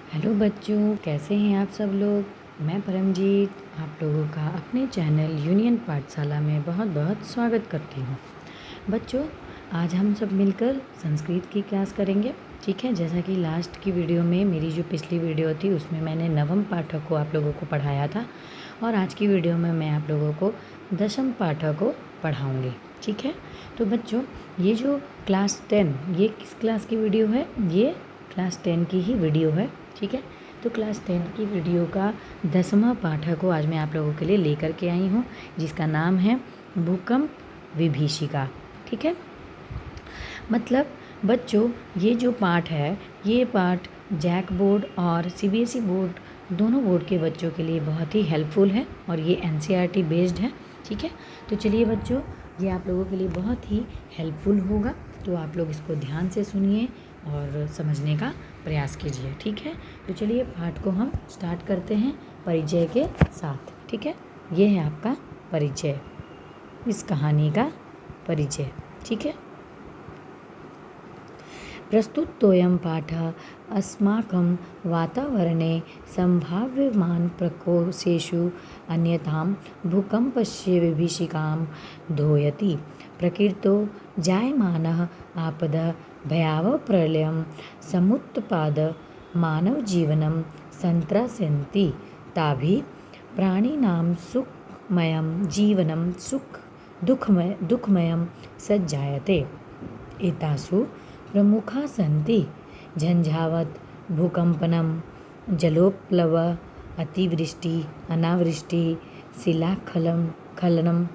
Hello बच्चों, कैसे हैं आप सब लोग। मैं परमजीत आप लोगों का अपने चैनल यूनियन पाठशाला में बहुत बहुत स्वागत करती हूँ। बच्चों, आज हम सब मिलकर संस्कृत की क्लास करेंगे। ठीक है, जैसा कि लास्ट की वीडियो में, मेरी जो पिछली वीडियो थी उसमें मैंने नवम पाठक को आप लोगों को पढ़ाया था, और आज की वीडियो में मैं आप लोगों को दशम पाठक को पढ़ाऊँगी। ठीक है, तो बच्चों ये जो क्लास 10, ये किस क्लास की वीडियो है? ये क्लास 10 की ही वीडियो है। ठीक है, तो क्लास 10 की वीडियो का 10वां पाठक को आज मैं आप लोगों के लिए लेकर के आई हूँ, जिसका नाम है भूकंप विभीषिका। ठीक है, मतलब बच्चों ये जो पाठ है, ये पाठ जैक बोर्ड और सीबीएसई बोर्ड, दोनों बोर्ड के बच्चों के लिए बहुत ही हेल्पफुल है और ये एनसीईआरटी बेस्ड है। ठीक है, तो चलिए बच्चों, ये आप लोगों के लिए बहुत ही हेल्पफुल होगा, तो आप लोग इसको ध्यान से सुनिए और समझने का प्रयास कीजिए। ठीक है, तो चलिए पाठ को हम स्टार्ट करते हैं परिचय के साथ। ठीक है, ये है आपका परिचय, इस कहानी का परिचय। ठीक है, प्रस्तुतोऽयं पाठः अस्माकं वातावरणे सम्भाव्यमानप्रकोशेषु अन्यतां भूकम्पस्य विभीषिकां ध्वोयति। प्रकृतौ जायमानः आपदः भयावहप्रलयं समुत्पाद्य मानवजीवनं सन्त्रस्यन्ति। ताभिः प्राणिनां सुखमयं जीवनं दुःखमयं सञ्जायते। एतासु प्रमुखा सन्ति झंझावत, भूकंपनम, जलोप्लवः, अतिवृष्टि, अनावृष्टि, शिलास्खलनम,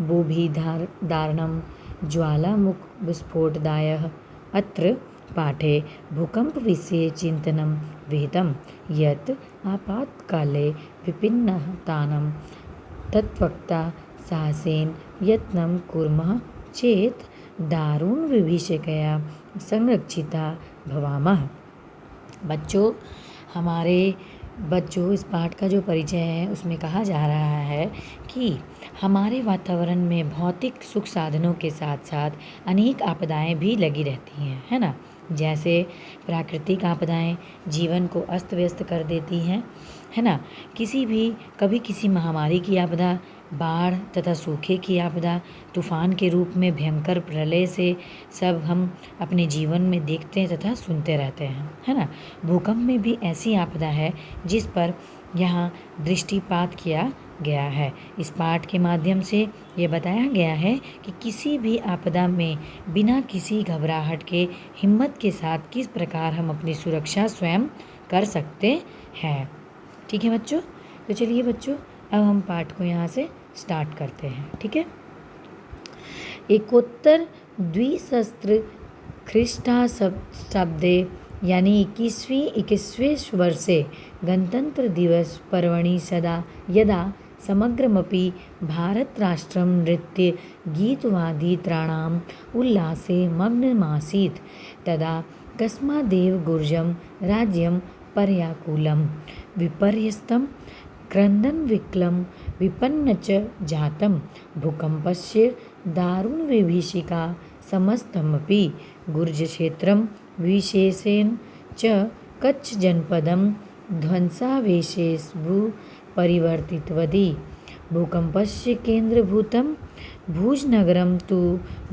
भूभिदारणं, ज्वालामुखविस्फोटदायः। अत्र पाठे भूकंपविषये चिन्तनं विहितं, यत् आपातकाले विपन्नतानां तद्वक्ता साहसेन यत्नं कुर्मः चेत् दारुणविभीषिकया संरक्षिता भवामः। बच्चों, हमारे बच्चों, इस पाठ का जो परिचय है उसमें कहा जा रहा है कि हमारे वातावरण में भौतिक सुख साधनों के साथ साथ अनेक आपदाएं भी लगी रहती हैं, है ना। जैसे प्राकृतिक आपदाएं जीवन को अस्त व्यस्त कर देती हैं, है ना। कभी किसी महामारी की आपदा, बाढ़ तथा सूखे की आपदा, तूफान के रूप में भयंकर प्रलय से सब हम अपने जीवन में देखते हैं तथा सुनते रहते हैं, है ना। भूकंप में भी ऐसी आपदा है जिस पर यहाँ दृष्टिपात किया गया है। इस पाठ के माध्यम से ये बताया गया है कि किसी भी आपदा में बिना किसी घबराहट के हिम्मत के साथ किस प्रकार हम अपनी सुरक्षा स्वयं कर सकते हैं। ठीक है बच्चों, तो चलिए बच्चों, अब हम पाठ को यहाँ से स्टार्ट करते हैं। ठीक है, एकोत्तर द्विसहस्त्र ख्रीष्टाब्दे यानी 21वें वर्षे गणतंत्र दिवस पर्वणि सदा यदा समग्रमपि भारतराष्ट्रं नृत्य गीतवादित्राणाम् उल्लासे मग्नमासीत्, तदा कस्मादेव गुर्जं राज्यं पर्याकुलं विपर्यस्तं क्रन्दनविकलं विपन्न च जातं। भूकंपस्य दारुणविभीषिका समस्तमपि गुर्जक्षेत्रं विशेषेण च कच्छजनपदं ध्वंसावशेषेषु परिवर्तितवती। भूकंपस्य केन्द्रीभूतं भुजनगरं तु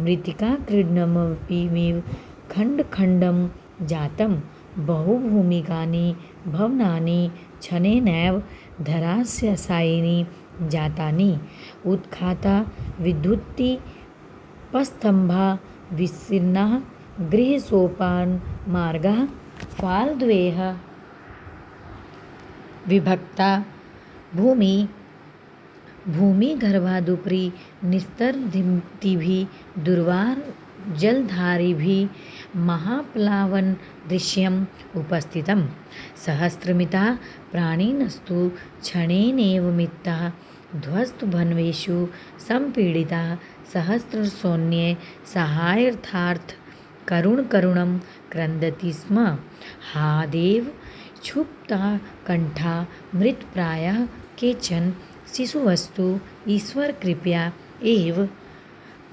मृत्तिकाकीर्णमपीमिव खण्डखण्डं जातं। बहुभूमिकानि भवनानि क्षणेनैव धराशायिनी जातानि। उत्खाता विद्युत्दीपस्तम्भा, विस्तीर्णाः गृहसोपानमार्गाः, फालद्वयः विभक्ता भूमिगर्भादुपरि निस्तरद्भिः दुर्वार जलधारिभिः महाप्लावनदृश्यम् उपस्थितम्। सहस्रमिताः प्राणिनस्तु क्षणेनैव मृताः, ध्वस्तभवनेषु सम्पीडिताः। सहस्रसैन्ये साहाय्यार्थं करुणं क्रन्दति स्म। हा देव, क्षुब्धाः कण्ठाः मृतप्रायाः केचन शिशुवस्तु ईश्वरकृपया एव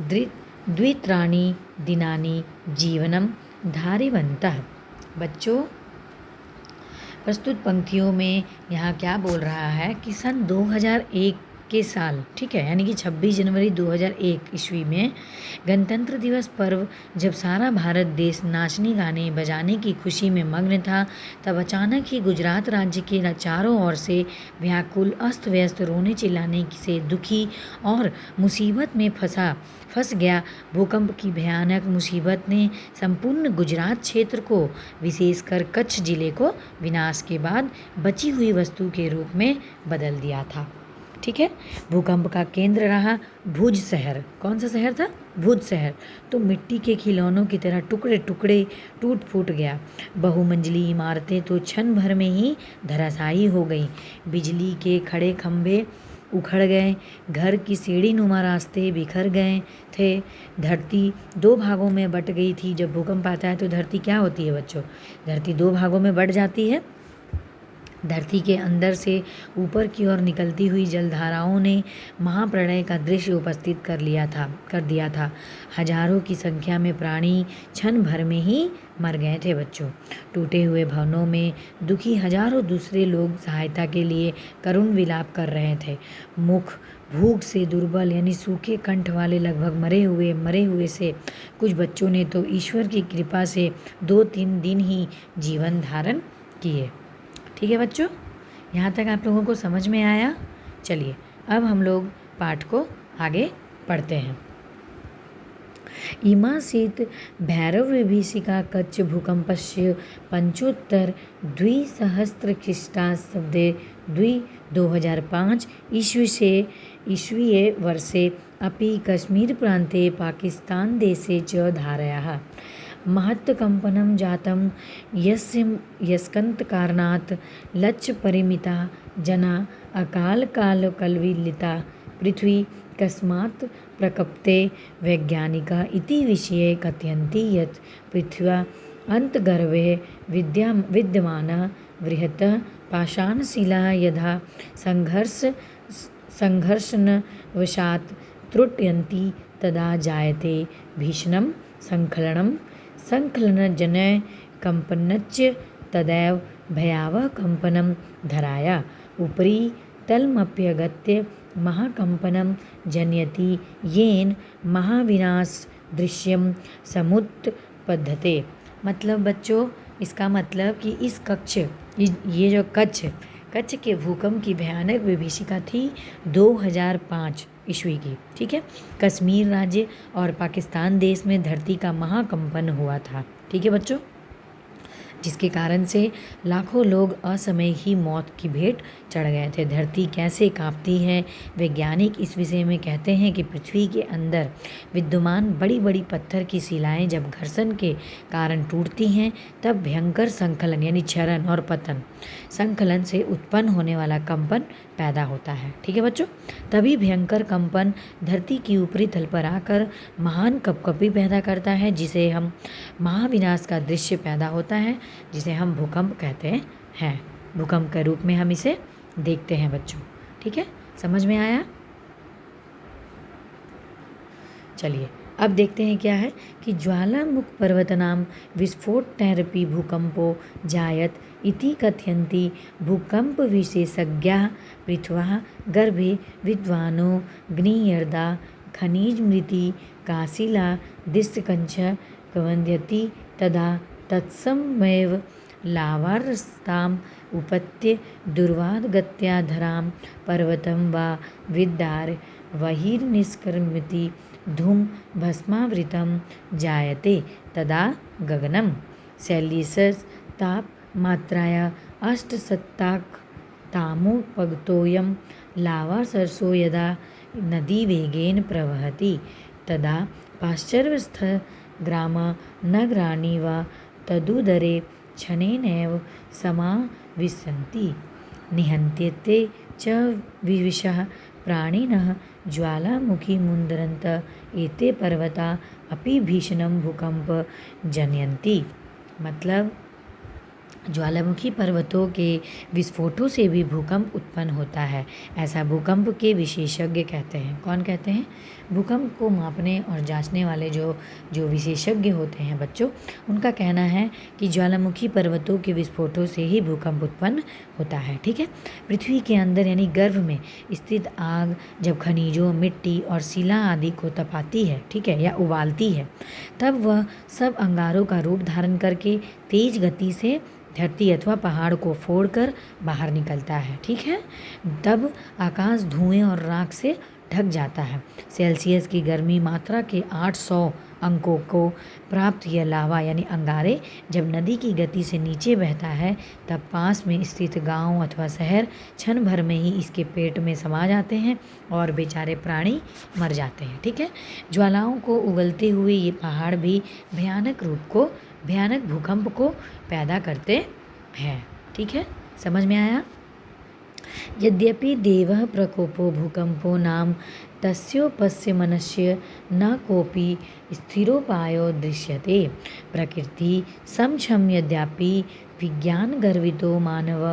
द्वित्राणि दिनानि जीवनं धारिवन्तः। बच्चों, प्रस्तुत पंक्तियों में यहाँ क्या बोल रहा है कि सन 2001 के साल, ठीक है, यानी कि 26 जनवरी 2001 ईस्वी में गणतंत्र दिवस पर्व जब सारा भारत देश नाचने गाने बजाने की खुशी में मग्न था, तब अचानक ही गुजरात राज्य के चारों ओर से व्याकुल अस्त व्यस्त रोने चिल्लाने से दुखी और मुसीबत में फंस गया। भूकंप की भयानक मुसीबत ने संपूर्ण गुजरात क्षेत्र को, विशेषकर कच्छ जिले को विनाश के बाद बची हुई वस्तु के रूप में बदल दिया था। ठीक है। भूकंप का केंद्र रहा भुज शहर। कौन सा शहर था? भुज शहर। तो मिट्टी के खिलौनों की तरह टुकड़े टुकड़े टूट फूट गया। बहुमंजिली इमारतें तो क्षण भर में ही धराशायी हो गई। बिजली के खड़े खंभे उखड़ गए, घर की सीढ़ी नुमा रास्ते बिखर गए थे। धरती दो भागों में बट गई थी। जब भूकंप आता है तो धरती क्या होती है बच्चों? धरती दो भागों में बट जाती है। धरती के अंदर से ऊपर की ओर निकलती हुई जलधाराओं ने महाप्रलय का दृश्य उपस्थित कर दिया था। हजारों की संख्या में प्राणी क्षण भर में ही मर गए थे बच्चों। टूटे हुए भवनों में दुखी हजारों दूसरे लोग सहायता के लिए करुण विलाप कर रहे थे। मुख भूख से दुर्बल यानी सूखे कंठ वाले लगभग मरे हुए से कुछ बच्चों ने तो ईश्वर की कृपा से 2-3 दिन ही जीवन धारण किए। ठीक है बच्चों, यहाँ तक आप लोगों को समझ में आया? चलिए अब हम लोग पाठ को आगे पढ़ते हैं। इमासीत भैरव विभीषिका कच्छ भूकंपस्य पंचोत्तर द्विसहस्रख्रीष्टाब्दे 2005 ईस्वीये वर्षे अपि कश्मीर प्रान्ते पाकिस्तान देशे च धारयाः महत्कम्पनं जातं यस्कन्तकारणात् लक्षपरिमिता जना अकालकल्लोलिता पृथ्वी कस्मात् प्रकम्पते। वैज्ञानिका इति विषये कथयन्ति यत् पृथ्व्या अन्तर्गर्भे विद्यमानः बृहत् पाषाणशिलाः यदा संघर्षणवशात् त्रुट्यन्ति तदा जायते भीषणं संकलनजन्य कम्पनञ्च तदैव भयावह कम्पनं धराया उपरि तलमप्यगत्य महाकम्पनं जनयति येन महाविनाशदृश्यं समुत्पद्यते। मतलब बच्चों, इसका मतलब कि ये जो कच्छ के भूकंप की भयानक विभीषिका थी 2005 ईस्वी की। ठीक है। कश्मीर राज्य और पाकिस्तान देश में धरती का महाकंपन हुआ था। ठीक है बच्चों, जिसके कारण से लाखों लोग असमय ही मौत की भेंट चढ़ गए थे। धरती कैसे कांपती है? वैज्ञानिक इस विषय में कहते हैं कि पृथ्वी के अंदर विद्यमान बड़ी बड़ी पत्थर की शिलाएं जब घर्षण के कारण टूटती हैं, तब भयंकर संकलन यानी क्षरण और पतन संकलन से उत्पन्न होने वाला कंपन पैदा होता है। ठीक है बच्चों, तभी भयंकर कंपन धरती की ऊपरी तल पर आकर महान कपकपी पैदा करता है, जिसे हम महाविनाश का दृश्य पैदा होता है, जिसे हम भूकंप कहते हैं। भूकंप के रूप में हम इसे देखते हैं बच्चों। ठीक है, समझ में आया? चलिए अब देखते हैं क्या है कि ज्वालामुख पर्वतनाम विस्फोटनैरपि भूकंपो जायत इति कथयन्ति भूकंप विशेषज्ञाः पृथ्व्याः गर्भे विद्वानो ग्नियर्दा खनिजमृति काशिला दिष्टकञ्च कवन्द्यति तदा तत्सममेव लावारस्ताम् उपत्य दुर्वादगत्या धरां पर्वतं वा विद्दार बहिर्निष्क्रम्यति धूम भस्मावृतं जायते तदा गगनं सेल्सियस् तापमात्राया 8 तामुपगतोऽयं लावासर्षो यदा नदीवेगेन प्रवहति तदा पाश्चात्यस्थग्रामनगराणि वा तदुदरे क्षणेनैव समाविशन्ति निहन्त्यते च विविशः प्राणिनः ज्वालामुखी मुन्दरन्त एते पर्वता अपि भीषणं भूकंप जनयन्ति। मतलब ज्वालामुखी पर्वतों के विस्फोटों से भी भूकंप उत्पन्न होता है, ऐसा भूकंप के विशेषज्ञ कहते हैं। कौन कहते हैं? भूकंप को मापने और जांचने वाले जो जो विशेषज्ञ होते हैं बच्चों, उनका कहना है कि ज्वालामुखी पर्वतों के विस्फोटों से ही भूकंप उत्पन्न होता है। ठीक है। पृथ्वी के अंदर यानी गर्भ में स्थित आग जब खनिजों, मिट्टी और शिला आदि को तपाती है, ठीक है, या उबालती है, तब वह सब अंगारों का रूप धारण करके तेज गति से धरती अथवा पहाड़ को फोड़कर बाहर निकलता है। ठीक है। तब आकाश धुएं और राख से ढक जाता है। सेल्सियस की गर्मी मात्रा के 800 अंकों को प्राप्त यह लावा यानी अंगारे जब नदी की गति से नीचे बहता है, तब पास में स्थित गांव अथवा शहर क्षण भर में ही इसके पेट में समा जाते हैं और बेचारे प्राणी मर जाते हैं। ठीक है। ज्वालाओं को उगलते हुए ये पहाड़ भी भयानक भूकंप को पैदा करते हैं। ठीक है। समझ में आया? यद्यपि देवः प्रकोपो भूकंपो नाम तस्योपशमनस्य न कोऽपि स्थिरोपायो दृश्यते। प्रकृति समक्षम यद्यपि विज्ञानगर्वितो मानव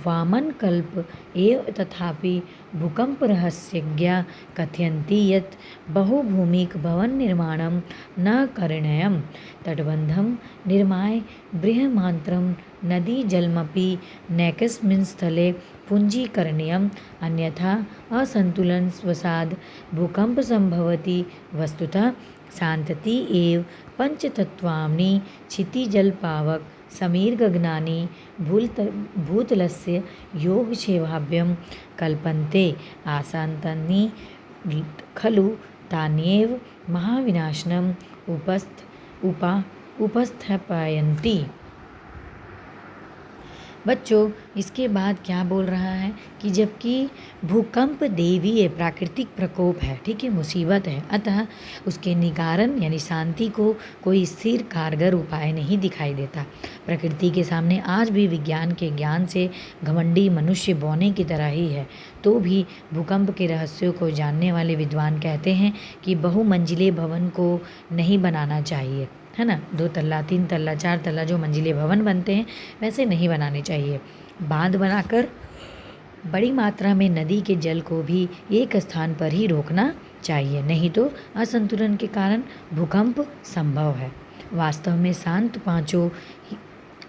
वामनकल्प एव तथापि भूकंपरहस्यज्ञा कथयन्ति यत् बहुभूमिक भवननिर्माणं न करणीयं, तटबन्धं निर्माय बृहन्मात्रं नदीजलमपि नैकस्मिन् स्थले पुञ्जीकरणीयम्, अन्यथा असन्तुलनवशाद् भूकंप संभवति। वस्तुतः शान्तति एव पंचतत्त्वानि क्षितिजलपावक समीरगगनानि भूतलस्य योगक्षेमाभ्यं कल्पन्ते आसान्तानि खलु तान्येव महाविनाशनम् उपस्थापयन्ति। बच्चों, इसके बाद क्या बोल रहा है कि जबकि भूकंप दैवीय प्राकृतिक प्रकोप है, ठीक है, मुसीबत है, अतः उसके निवारण यानी शांति को कोई स्थिर कारगर उपाय नहीं दिखाई देता। प्रकृति के सामने आज भी विज्ञान के ज्ञान से घमंडी मनुष्य बौने की तरह ही है। तो भी भूकंप के रहस्यों को जानने वाले विद्वान कहते हैं कि बहुमंजिले भवन को नहीं बनाना चाहिए, है ना। 2 तल्ला, 3 तल्ला, 4 तल्ला जो मंजिले भवन बनते हैं वैसे नहीं बनाने चाहिए। बांध बनाकर बड़ी मात्रा में नदी के जल को भी एक स्थान पर ही रोकना चाहिए, नहीं तो असंतुलन के कारण भूकंप संभव है। वास्तव में शांत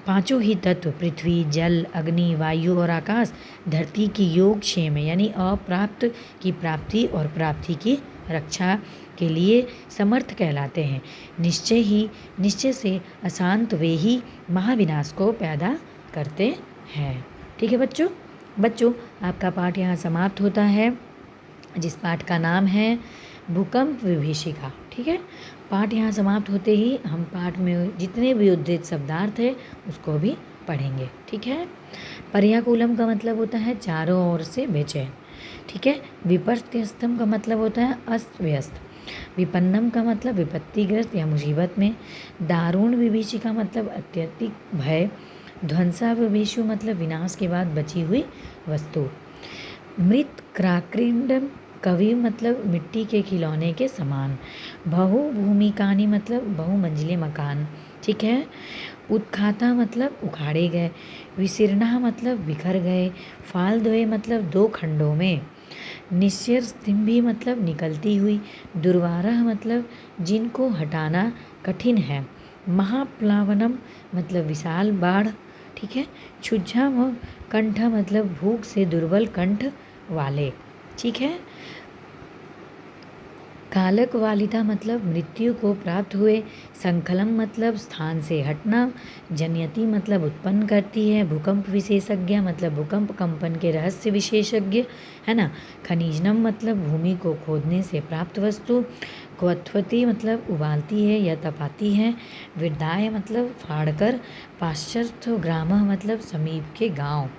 पांचों ही तत्व पृथ्वी, जल, अग्नि, वायु और आकाश धरती की योगक्षेम यानी अप्राप्त की प्राप्ति और प्राप्ति की रक्षा के लिए समर्थ कहलाते हैं। निश्चय से अशांत वे ही महाविनाश को पैदा करते हैं। ठीक है बच्चों, आपका पाठ यहाँ समाप्त होता है, जिस पाठ का नाम है भूकंप विभीषिका। ठीक है। पाठ यहाँ समाप्त होते ही हम पाठ में जितने भी उद्धृत शब्दार्थ है उसको भी पढ़ेंगे। ठीक है। पर्याकुलम का मतलब होता है चारों ओर से बेचैन। ठीक है। विपर्यस्तम का मतलब होता है अस्त व्यस्त। विपन्नम का मतलब विपत्तिग्रस्त या मुसीबत में। दारुण विभीषिका का मतलब अत्यधिक भय। ध्वंसा विभीषु मतलब विनाश के बाद बची हुई वस्तु। मृत क्राक्रिंडम कवि मतलब मिट्टी के खिलौने के समान। बहुभूमिकानी मतलब बहुमंजिले मकान। ठीक है। उत्खाता मतलब उखाड़े गए। विशीर्णा मतलब बिखर गए। फालद्वय मतलब 2 खंडों में। निश्चरस्तिम्भी मतलब निकलती हुई। दुर्वारह मतलब जिनको हटाना कठिन है। महाप्लावनम मतलब विशाल बाढ़। ठीक है। क्षुज्झा व कंठ मतलब भूख से दुर्बल कंठ वाले। ठीक है। कालक वालिता मतलब मृत्यु को प्राप्त हुए। संखलम मतलब स्थान से हटना। जनयति मतलब उत्पन्न करती है। भूकंप विशेषज्ञ मतलब भूकंप कंपन के रहस्य विशेषज्ञ, है ना। खनिजनम मतलब भूमि को खोदने से प्राप्त वस्तु। क्वथवती मतलब उबालती है या तपाती है। विदाय मतलब फाड़कर। पाश्चात्य ग्रामः मतलब समीप के गांव।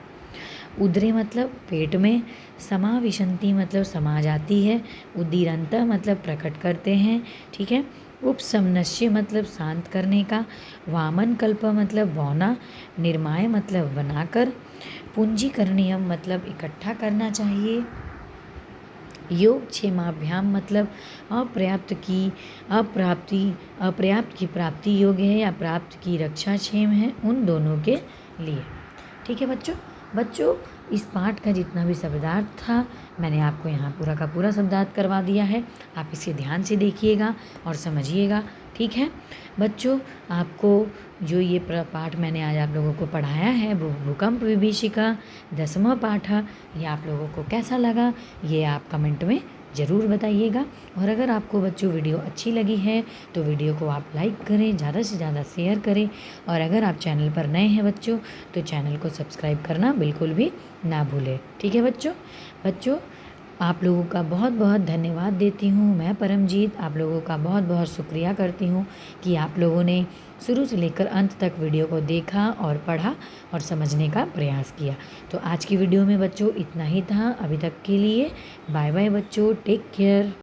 उदरे मतलब पेट में। समाविशंति मतलब समा जाती है। उदीरंत मतलब प्रकट करते हैं। ठीक है। उपशमनस्य मतलब शांत करने का। वामन कल्प मतलब बौना। निर्माय मतलब बनाकर। पूंजीकरणीयम मतलब इकट्ठा करना चाहिए। योगक्षेमाभ्याम मतलब अपर्याप्त की प्राप्ति योग्य है या प्राप्त की रक्षा क्षेम है, उन दोनों के लिए। ठीक है बच्चों। बच्चों, इस पाठ का जितना भी शब्दार्थ था मैंने आपको यहाँ पूरा का पूरा शब्दार्थ करवा दिया है। आप इसे ध्यान से देखिएगा और समझिएगा। ठीक है बच्चों, आपको जो ये पाठ मैंने आज आप लोगों को पढ़ाया है वो भूकंप विभीषिका 10वां पाठ है, ये आप लोगों को कैसा लगा ये आप कमेंट में ज़रूर बताइएगा। और अगर आपको बच्चों वीडियो अच्छी लगी है तो वीडियो को आप लाइक करें, ज़्यादा से ज़्यादा शेयर करें, और अगर आप चैनल पर नए हैं बच्चों तो चैनल को सब्सक्राइब करना बिल्कुल भी ना भूलें। ठीक है बच्चों, आप लोगों का बहुत बहुत धन्यवाद देती हूँ। मैं परमजीत आप लोगों का बहुत बहुत शुक्रिया करती हूँ कि आप लोगों ने शुरू से लेकर अंत तक वीडियो को देखा और पढ़ा और समझने का प्रयास किया। तो आज की वीडियो में बच्चों इतना ही था अभी तक के लिए। बाय बाय बच्चों, टेक केयर।